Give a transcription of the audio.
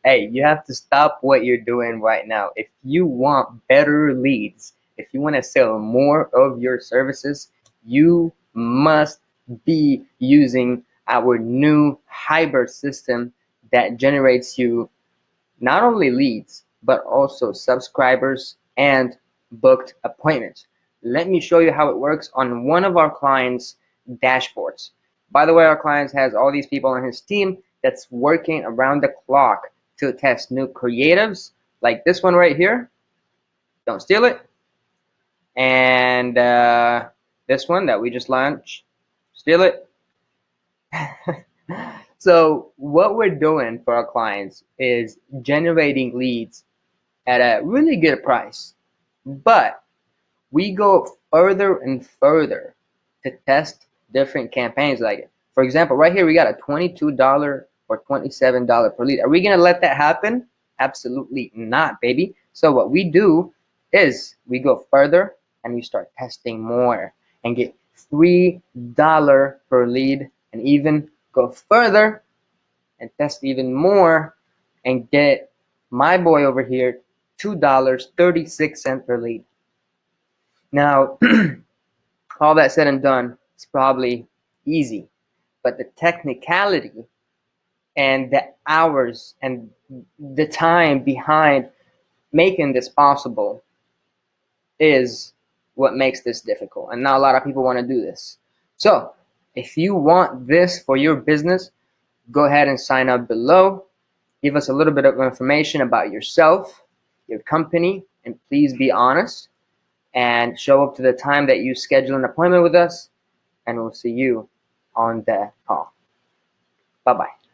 Hey, you have to stop what you're doing right now. If you want better leads, if you want to sell more of your services, you must be using our new hybrid system that generates you not only leads, but also subscribers and booked appointments. Let me show you how it works on one of our clients' dashboards. By the way, our client has all these people on his team that's working around the clock to test new creatives like this one right here. Don't steal it. And this one that we just launched. Steal it. So what we're doing for our clients is generating leads at a really good price. But we go further and further to test different campaigns. Like, for example, right here, we got a $22 or $27 per lead. Are we going to let that happen? Absolutely not, baby. So what we do is we go further and we start testing more and get $3 per lead, and even go further and test even more and get my boy over here $2.36 per lead. Now, all that said and done, it's probably easy, but the technicality and the hours and the time behind making this possible is what makes this difficult. And not a lot of people want to do this. So, if you want this for your business, go ahead and sign up below. Give us a little bit of information about yourself, your company, and please be honest and show up to the time that you schedule an appointment with us, and we'll see you on the call. Bye bye.